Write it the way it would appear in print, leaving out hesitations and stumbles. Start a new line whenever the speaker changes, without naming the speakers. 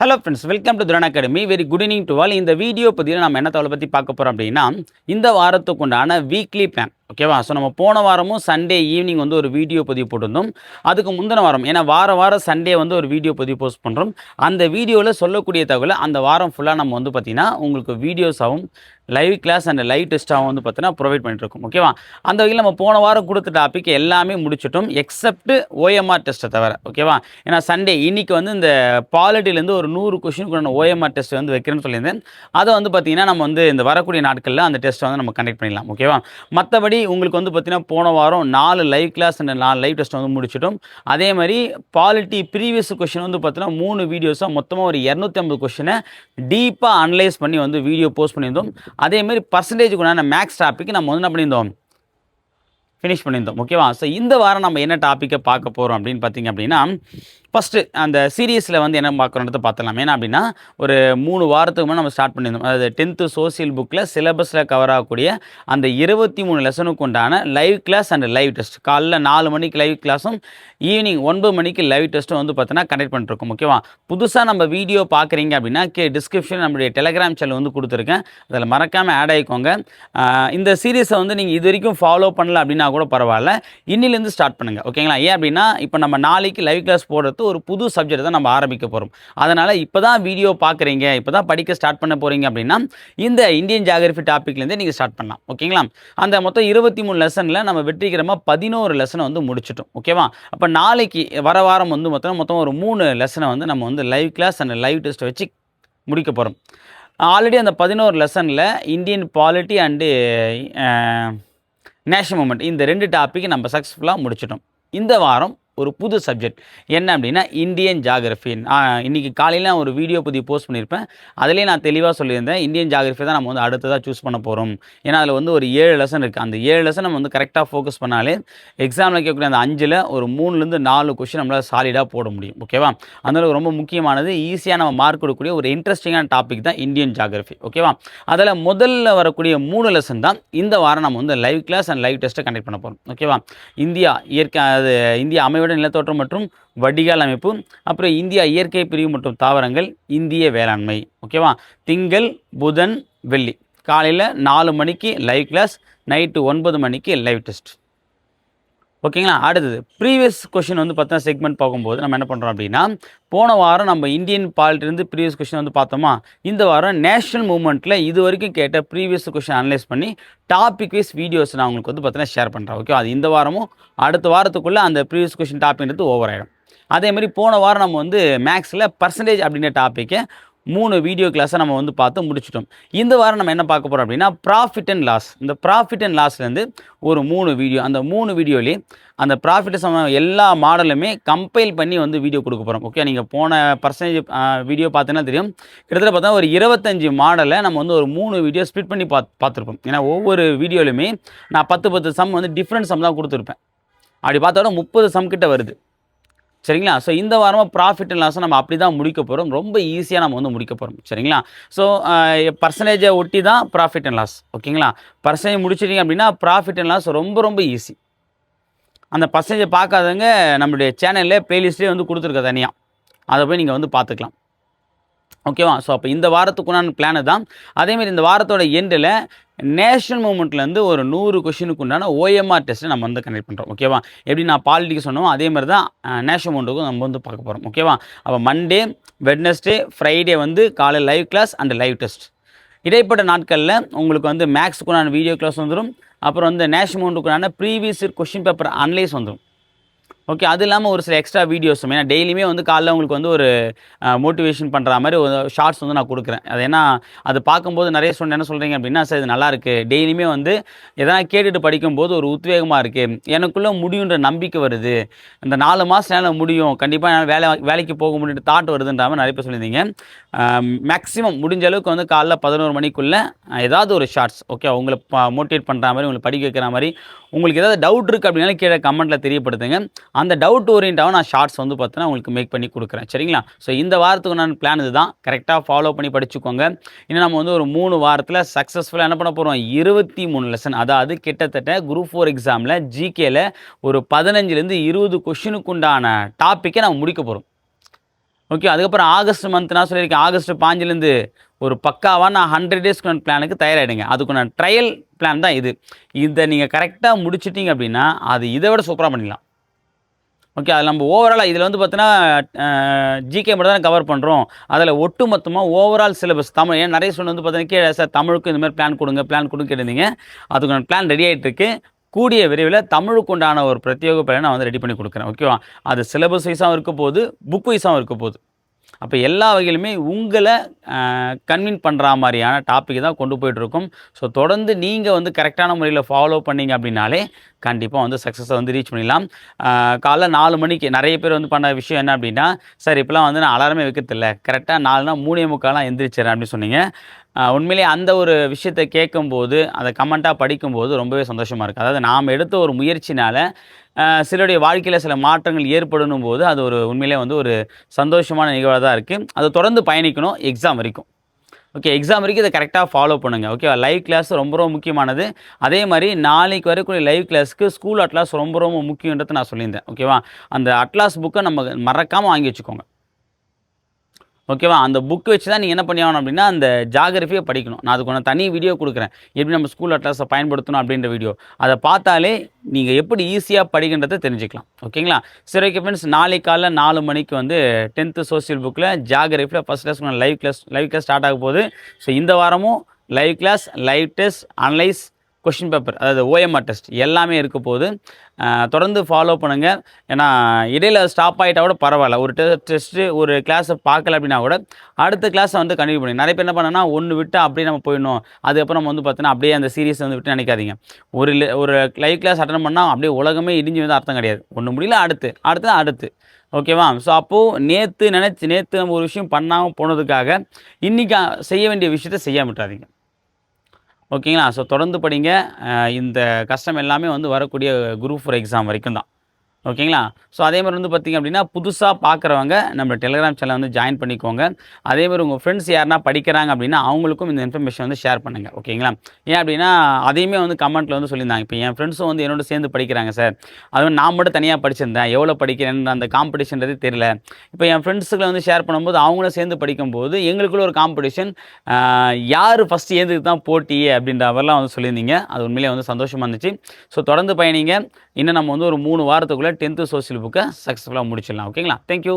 Hello friends, welcome to துரான் academy. Very good evening to all. இந்த video பதிவில் நம்ம என்ன தகவலை பற்றி பார்க்க போகிறோம் அப்படின்னா, இந்த வாரத்துக்கு உண்டான வீக்லி பிளான். ஓகேவா? ஸோ நம்ம போன வாரமும் சண்டே ஈவினிங் வந்து ஒரு வீடியோ பதிவு போட்டிருந்தோம். அதுக்கு முந்தின வாரம், ஏன்னா வாரம் சண்டே வந்து ஒரு வீடியோ பதிவு போஸ்ட் பண்ணுறோம். அந்த வீடியோவில் சொல்லக்கூடிய தகவலை அந்த வாரம் ஃபுல்லாக நம்ம வந்து பார்த்திங்கன்னா உங்களுக்கு வீடியோஸாகவும் லைவ் கிளாஸ் அண்ட் லைவ் டெஸ்ட்டாகவும் வந்து பார்த்தீங்கன்னா ப்ரொவைட் பண்ணிட்டுருக்கோம். ஓகேவா? அந்த வகையில் நம்ம போன வாரம் கொடுத்த டாபிக் எல்லாமே முடிச்சிட்டோம், எக்ஸப்ட் ஓஎம்ஆர் டெஸ்ட்டை தவிர. ஓகேவா? ஏன்னா சண்டே இன்னைக்கு வந்து இந்த பாலிட்டிலேருந்து ஒரு 100 கொஷினுக்கு ஓஎம்ஆர் டெஸ்ட் வந்து வைக்கிறேன்னு சொல்லியிருந்தேன். அதை வந்து பார்த்தீங்கன்னா நம்ம வந்து இந்த வரக்கூடிய நாட்களில் அந்த டெஸ்ட்டை வந்து நம்ம கண்டக்ட் பண்ணிடலாம். ஓகேவா? மற்றபடி உங்களுக்கு வந்து பார்த்தீங்கன்னா போன வாரம் 4 live class and 4 live test வந்து முடிச்சிட்டோம். அதே மாதிரி பாலிட்டி ப்ரீவியஸ் கொஷின் வந்து பார்த்தீங்கன்னா 3 வீடியோஸாக மொத்தமாக ஒரு 250 கொஷினை டீப்பாக அனலைஸ் பண்ணி வந்து வீடியோ போஸ்ட் பண்ணியிருந்தோம். அதே மாதிரி பர்சன்டேஜுக்கு உண்டான மேக்ஸ் டாபிக் நம்ம வந்து என்ன பண்ணியிருந்தோம், ஃபினிஷ் பண்ணியிருந்தோம். ஓகேவா? ஸோ இந்த வாரம் நம்ம என்ன டாப்பிக்கை பார்க்க போகிறோம் அப்படின்னு பார்த்தீங்க அப்படின்னா, ஃபஸ்ட்டு அந்த சீரியஸில் வந்து என்ன பார்க்குறோன்றதை பார்த்துலாம். ஏன்னா அப்படின்னா ஒரு 3 வாரத்துக்கு முன்னாடி நம்ம ஸ்டார்ட் பண்ணியிருந்தோம். அதாவது 10th சோசியல் புக்கில் சிலபஸில் கவர் ஆகக்கூடிய அந்த 23 லெசனுக்கு உண்டான live class and live test. காலைல 4 மணிக்கு லைவ் கிளாஸும் ஈவினிங் 9 மணிக்கு லைவ் டெஸ்ட்டும் வந்து பார்த்தீங்கன்னா கண்டக்ட் பண்ணிட்டுருக்கோம். ஓகேவா? புதுசாக நம்ம வீடியோ பார்க்குறீங்க அப்படின்னா டிஸ்கிரிப்ஷன் நம்மளுடைய டெலகிராம் சேனல் வந்து கொடுத்துருக்கேன், அதில் மறக்காமல் ஆட் ஆகிக்கோங்க. இந்த சீரீஸை வந்து நீங்கள் இது வரைக்கும் ஃபாலோ பண்ணல அப்படின்னா கூட பரவாயில்ல, இன்னிலேருந்து ஸ்டார்ட் பண்ணுங்கள். ஓகேங்களா? ஏன் அப்படின்னா இப்போ நம்ம நாளைக்கு லைவ் கிளாஸ் போடுறது ஒரு புது சப்ஜெக்ட் தான் நம்ம ஆரம்பிக்க போகிறோம். அதனால் இப்போ தான் வீடியோ பார்க்குறீங்க, இப்போ தான் படிக்க ஸ்டார்ட் பண்ண போகிறீங்க அப்படின்னா இந்த இந்தியன் ஜியாகிரபி டாப்பிக்லேருந்தே நீங்கள் ஸ்டார்ட் பண்ணலாம். ஓகேங்களா? அந்த மொத்தம் 23 லெசனில் நம்ம வெற்றிகரமாக 11 லெசனை வந்து முடிச்சிட்டோம். ஓகேவா? அப்போ நாளைக்கு வர வாரம் வந்து மொத்தம் ஒரு 3 லெசனை வந்து நம்ம வந்து live class and live test வச்சு முடிக்க போகிறோம். ஆல்ரெடி அந்த 11 லெசனில் Indian polity and national movement இந்த 2 டாப்பிக் நம்ம சக்ஸஸ்ஃபுல்லாக முடிச்சிட்டோம். இந்த வாரம் ஒரு புது சப்ஜெக்ட் என்ன அப்படின்னா இந்தியன் ஜியாகிரபி. இன்றைக்கி காலையில் ஒரு வீடியோ பதிவு போஸ்ட் பண்ணியிருப்பேன், அதிலே நான் தெளிவாக சொல்லியிருந்தேன் இந்தியன் ஜியாகிரபி தான் நம்ம வந்து அடுத்ததாக சூஸ் பண்ண போகிறோம். ஏன்னா அதில் வந்து ஒரு 7 லெசன் இருக்குது. அந்த 7 லெசன் நம்ம வந்து கரெக்டாக ஃபோக்கஸ் பண்ணாலே எக்ஸாமில் கேட்கக்கூடிய அந்த 5ல் ஒரு 3லேருந்து 4 கொஷின் நம்மளால் சாலிடாக போட முடியும். ஓகேவா? அதனால் ரொம்ப முக்கியமானது, ஈஸியாக நம்ம மார்க் கொடுக்கக்கூடிய ஒரு இன்ட்ரெஸ்டிங்கான டாபிக் தான் இந்தியன் ஜியாகிரபி. ஓகேவா? அதில் முதல்ல வரக்கூடிய 3 லெசன் தான் இந்த வாரம் நம்ம வந்து லைவ் கிளாஸ் அண்ட் லைவ் டெஸ்ட்டை கண்டக்ட் பண்ண போகிறோம். ஓகேவா? இந்தியா இந்திய அமைவோட நிலத்தோற்றம் மற்றும் வடிகால் அமைப்பு, அப்புறம் இந்தியா இயற்கை பிரிவு மற்றும் தாவரங்கள், இந்திய வேளாண்மை. ஓகேவா? திங்கள் புதன் வெள்ளி காலையில் 4 மணிக்கு லைவ் கிளாஸ், நைட்டு 9 மணிக்கு லைவ் டெஸ்ட். ஓகேங்களா? அடுத்தது ப்ரீவியஸ் கொஷின் வந்து பார்த்தா செக்மெண்ட் பார்க்கும்போது நம்ம என்ன பண்ணுறோம் அப்படின்னா, போன வாரம் நம்ம இந்தியன் பாலிட்டிலேருந்து ப்ரீவியஸ் கொஷின் வந்து பார்த்தோமா, இந்த வாரம் நேஷனல் மூவ்மெண்ட்டில் இது வரைக்கும் கேட்ட ப்ரீவியஸ் கொஷின் அனலைஸ் பண்ணி டாபிக் வைஸ் வீடியோஸ் நான் உங்களுக்கு வந்து பார்த்தீங்கன்னா ஷேர் பண்ணுறேன். ஓகே? அது இந்த வாரமும் அடுத்த வாரத்துக்குள்ளே அந்த ப்ரீவியஸ் கொஷின் டாபிக்ன்றது ஓவர் ஆகிடும். அதேமாதிரி போன வாரம் நம்ம வந்து மேக்ஸில் பர்சன்டேஜ் அப்படின்ற டாப்பிக்கை 3 வீடியோ கிளாஸை நம்ம வந்து பார்த்து முடிச்சிட்டோம். இந்த வாரம் நம்ம என்ன பார்க்க போகிறோம் அப்படின்னா ப்ராஃபிட் அண்ட் லாஸ். இந்த ப்ராஃபிட் அண்ட் லாஸ்லேருந்து ஒரு 3 வீடியோ, அந்த 3 வீடியோலேயே அந்த ப்ராஃபிட் எல்லா மாடலுமே கம்பைல் பண்ணி வந்து வீடியோ கொடுக்க போகிறோம். ஓகே? நீங்கள் போன பர்சன்டேஜ் வீடியோ பார்த்தீங்கன்னா தெரியும், கிட்டத்தட்ட பார்த்தா ஒரு 25 மாடலை நம்ம வந்து ஒரு 3 வீடியோ ஸ்ப்ளிட் பண்ணி பார்த்துருப்போம். ஏன்னா ஒவ்வொரு வீடியோலையுமே நான் 10 சம் வந்து டிஃப்ரெண்ட் சம் தான் கொடுத்துருப்பேன். அப்படி பார்த்தோட 30 சம் கிட்ட வருது. சரிங்களா? ஸோ இந்த வாரமாக ப்ராஃபிட் அண்ட் லாஸை நம்ம அப்படி தான் முடிக்க போகிறோம். ரொம்ப ஈஸியாக நம்ம வந்து முடிக்க போகிறோம். சரிங்களா? ஸோ பர்சன்டேஜை ஒட்டி தான் ப்ராஃபிட் அண்ட் லாஸ். ஓகேங்களா? பர்சன்டேஜ் முடிச்சிட்டிங்க அப்படின்னா ப்ராஃபிட் அண்ட் லாஸ் ரொம்ப ஈஸி. அந்த பர்சன்டேஜை பார்க்காதவங்க நம்மளுடைய சேனலில் ப்ளேலிஸ்ட்லேயே வந்து கொடுத்துருக்க தனியாக, அதை போய் நீங்கள் வந்து பார்த்துக்கலாம். ஓகேவா? ஸோ அப்போ இந்த வாரத்துக்குண்டான பிளானு தான். அதேமாதிரி இந்த வாரத்தோட எண்டில் நேஷனல் மூவ்மெண்ட்லேருந்து ஒரு 100 கொஷினுக்கு உண்டான ஓஎம்ஆர் டெஸ்ட்டை நம்ம வந்து கண்டக்ட் பண்ணுறோம். ஓகேவா? எப்படி நான் பாலிட்டிக்கு சொன்னோம் அதே மாதிரி தான் நேஷனல் மூவ்மெண்ட்டுக்கும் நம்ம வந்து பார்க்க போகிறோம். ஓகேவா? அப்போ மண்டே, வெட்னஸ்டே, ஃப்ரைடே வந்து காலை live class and live test. இடைப்பட்ட நாட்களில் உங்களுக்கு வந்து மேக்ஸுக்குண்டான வீடியோ கிளாஸ் வந்துடும். அப்புறம் வந்து நேஷனல் மூவ்மெண்ட்டுக்குண்டான ப்ரீவியஸ் கொஷின் பேப்பர் அனலைஸ் வந்துடும். ஓகே? அது இல்லாமல் ஒரு சில எக்ஸ்ட்ரா வீடியோஸும், ஏன்னா டெய்லியுமே வந்து காலைல உங்களுக்கு வந்து ஒரு மோட்டிவேஷன் பண்ணுற மாதிரி ஒரு ஷார்ட்ஸ் வந்து நான் கொடுக்குறேன். அது ஏன்னா அது பார்க்கும்போது நிறைய ஸ்டூடெண்ட் என்ன சொல்கிறீங்க அப்படின்னா, சார் இது நல்லாயிருக்கு, டெய்லியுமே வந்து எதனா கேட்டுட்டு படிக்கும்போது ஒரு உத்வேகமாக இருக்குது, எனக்குள்ளே முடியுன்ற நம்பிக்கை வருது, இந்த 4 மாதம் என்னால் முடியும், கண்டிப்பாக என்னால் வேலைக்கு போக முடியுன்ற தாட் வருதுன்ற மாதிரி நிறைய பேர் சொல்லியிருந்தீங்க. மேக்ஸிமம் முடிஞ்ச அளவுக்கு வந்து காலைல 11 மணிக்குள்ளே ஏதாவது ஒரு ஷார்ட்ஸ், ஓகே, உங்களை மோட்டிவேட் பண்ணுற மாதிரி, உங்களை படிக்க வைக்கிற மாதிரி, உங்களுக்கு ஏதாவது டவுட் இருக்குது அப்படின்னாலும் கீழே கமெண்ட்டில் தெரியப்படுத்துங்க. அந்த டவுட் ஓரியண்டாகவும் நான் ஷார்ட்ஸ் வந்து பார்த்தீங்கன்னா உங்களுக்கு மேக் பண்ணி கொடுக்குறேன். சரிங்களா? ஸோ இந்த வாரத்துக்கு நான் பிளான் இது தான், கரெக்டாக ஃபாலோ பண்ணி படிச்சுக்கோங்க. இன்னும் நம்ம வந்து ஒரு 3 வாரத்தில் சக்ஸஸ்ஃபுல்லாக என்ன பண்ண போகிறோம், 23 லெசன், அதாவது கிட்டத்தட்ட குரூப் 4 எக்ஸாமில் ஜிகேல ஒரு 15லேருந்து 20 கொஷினுக்கு உண்டான டாப்பிக்கை நம்ம முடிக்க போகிறோம். ஓகே. அதுக்கப்புறம் ஆகஸ்ட் மந்த் நான் சொல்லியிருக்கேன். ஆகஸ்ட் 5லேருந்து ஒரு பக்காவா நான் 100 டேஸ்க்கு பிளானுக்கு தயாராகிடுங்க. அதுக்கு நான் ட்ரையல் பிளான் தான் இது. இதை நீங்கள் கரெக்டாக முடிச்சிட்டிங்க அப்படின்னா, அது இதை விட சூப்பராக பண்ணிடலாம். ஓகே. அதில் நம்ம ஓவராலாக இதில் வந்து பார்த்தீங்கன்னா ஜிகே மட்டும் தான் கவர் பண்ணுறோம். அதில் ஒட்டு மொத்தமாக ஓவரால் சிலபஸ் தமிழ் ஏன் நிறைய ஸ்டூடெண்ட் வந்து பார்த்தீங்கன்னா கீழே சார் தமிழுக்கு இந்த மாதிரி பிளான் கொடுங்க கேட்டிருந்தீங்க. அதுக்கு பிளான் ரெடி ஆகிட்டு இருக்கு. கூடிய விரைவில் தமிழுக்கு உண்டான ஒரு பிரத்யேக பிளானை நான் வந்து ரெடி பண்ணி கொடுக்குறேன். ஓகேவா? அது சிலபஸ் வைஸாகவும் இருக்க போகுது, புக் வைஸாகவும் இருக்க போகுது. அப்போ எல்லா வகையிலுமே உங்களை கன்வின் பண்ணுற மாதிரியான டாப்பிக் தான் கொண்டு போயிட்டுருக்கோம். ஸோ தொடர்ந்து நீங்கள் வந்து கரெக்டான முறையில் ஃபாலோ பண்ணிங்க அப்படின்னாலே கண்டிப்பாக வந்து சக்ஸஸை வந்து ரீச் பண்ணிடலாம். காலைல 4 மணிக்கு நிறைய பேர் வந்து பண்ண விஷயம் என்ன அப்படின்னா, சார் இப்போலாம் வந்து நான் அலாரமே வைக்கிறதில்ல, கரெக்டாக 4னா 3:45 எந்திரிச்சிடறேன் அப்படின்னு சொன்னீங்க. உண்மையிலேயே அந்த ஒரு விஷயத்தை கேட்கும்போது, அதை கமெண்ட்டாக படிக்கும்போது ரொம்பவே சந்தோஷமாக இருக்குது. அதாவது நாம் எடுத்த ஒரு முயற்சினால் சிலருடைய வாழ்க்கையில் சில மாற்றங்கள் ஏற்படணும் போது அது ஒரு உண்மையிலே வந்து ஒரு சந்தோஷமான நிகழ்வாக தான் இருக்குது. அதை தொடர்ந்து பயணிக்கணும் எக்ஸாம் வரைக்கும். ஓகே. எக்ஸாம் வரைக்கும் இதை கரெக்டாக ஃபாலோ பண்ணுங்கள். ஓகேவா? லைவ் கிளாஸ் ரொம்ப ரொம்ப முக்கியமானது. அதே மாதிரி நாளைக்கு வரக்கூடிய லைவ் கிளாஸுக்கு ஸ்கூல் அட்லாஸ் ரொம்ப ரொம்ப முக்கியன்றதை நான் சொல்லியிருந்தேன். ஓகேவா? அந்த அட்லாஸ் புக்கை நம்ம மறக்காமல் வாங்கி வச்சுக்கோங்க. ஓகேவா? அந்த புக் வச்சு தான் நீங்கள் என்ன பண்ணி ஆகணும் அப்படின்னா, அந்த ஜியோகிராஃபியை படிக்கணும். நான் அதுக்கு தனி வீடியோ கொடுக்குறேன். எப்படி நம்ம ஸ்கூல் அட்லாஸை பயன்படுத்தணும் அப்படின்ற வீடியோ. அதை பார்த்தாலே நீங்கள் எப்படி ஈஸியாக படிக்கின்றதை தெரிஞ்சுக்கலாம். ஓகேங்களா? சரி, ஓகே ஃப்ரெண்ட்ஸ். நாளைக்கு காலைல 4 மணிக்கு வந்து 10th சோசியல் புக்கில் ஜியோகிராஃபியில் first class live class start ஆக போகுது. ஸோ இந்த வாரமும் live class, live test, analyse, question paper, அதாவது OMR டெஸ்ட் எல்லாமே இருக்க போகுது. தொடர்ந்து ஃபாலோ பண்ணுங்கள். ஏன்னா இடையில் ஸ்டாப் ஆகிட்டா கூட பரவாயில்ல. ஒரு டெஸ்ட்டு ஒரு கிளாஸை பார்க்கல அப்படின்னா கூட அடுத்த கிளாஸை வந்து கண்டினியூ பண்ணி நிறைய பேர் என்ன பண்ணனா ஒன்று விட்டு அப்படியே நம்ம போயிடணும். அதுக்கப்புறம் நம்ம வந்து பார்த்தீங்கன்னா அப்படியே அந்த சீரியஸை வந்து விட்டு நினைக்காதீங்க. ஒரு லைவ் கிளாஸ் அட்டன் பண்ணால் அப்படியே உலகமே இடிஞ்சு வந்து அர்த்தம் கிடையாது. ஒன்று முடியல அடுத்து. ஓகேவா? ஸோ அப்போது நேற்று நம்ம ஒரு விஷயம் பண்ணாமல் போனதுக்காக இன்றைக்கி செய்ய வேண்டிய விஷயத்தை செய்யாம விட்டுறாதீங்க. ஓகேங்களா? ஸோ தொடர்ந்து படிங்க. இந்த கஷ்டம் எல்லாமே வந்து வரக்கூடிய குரூப் 4 எக்ஸாம் வரைக்கும் தான். ஓகேங்களா? ஸோ அதேமாதிரி வந்து பார்த்திங்க அப்படின்னா புதுசாக பார்க்குறவங்க நம்ம டெலிகிராம் சேனல் வந்து ஜாயின் பண்ணிக்கோங்க. அதேமாதிரி உங்கள் ஃப்ரெண்ட்ஸ் யாருனா படிக்கிறாங்க அப்படின்னா அவங்களுக்கும் இந்த இன்ஃபர்மேஷன் வந்து ஷேர் பண்ணுங்கள். ஓகேங்களா? ஏன் அப்படின்னா அதையுமே வந்து கமெண்ட்டில் வந்து சொல்லியிருந்தாங்க. இப்போ என் ஃப்ரெண்ட்ஸும் வந்து என்னோட சேர்ந்து படிக்கிறாங்க சார். அதுவும் நான் மட்டும் தனியாக படிச்சிருந்தேன். எவ்வளோ படிக்கிறேன்னு அந்த காம்படிஷன்றது தெரியல. இப்போ என் ஃப்ரெண்ட்ஸுகளை வந்து ஷேர் பண்ணும்போது அவங்களும் சேர்ந்து படிக்கும்போது எங்களுக்குள்ள ஒரு காம்படிஷன், யார் ஃபஸ்ட்டு ஏந்துக்கு தான் போட்டியே அப்படின்ற அவரெல்லாம் வந்து சொல்லியிருந்தீங்க. அது உண்மையிலே வந்து சந்தோஷமாக இருந்துச்சு. ஸோ தொடர்ந்து பயணிங்க. இன்னும் நம்ம வந்து ஒரு 3 வாரத்துக்குள்ளே 10th சோசியல் புக்கை சக்ஸஸ்ஃபுல்லாக முடிச்சிடலாம். ஓகேங்களா? தேங்க்யூ.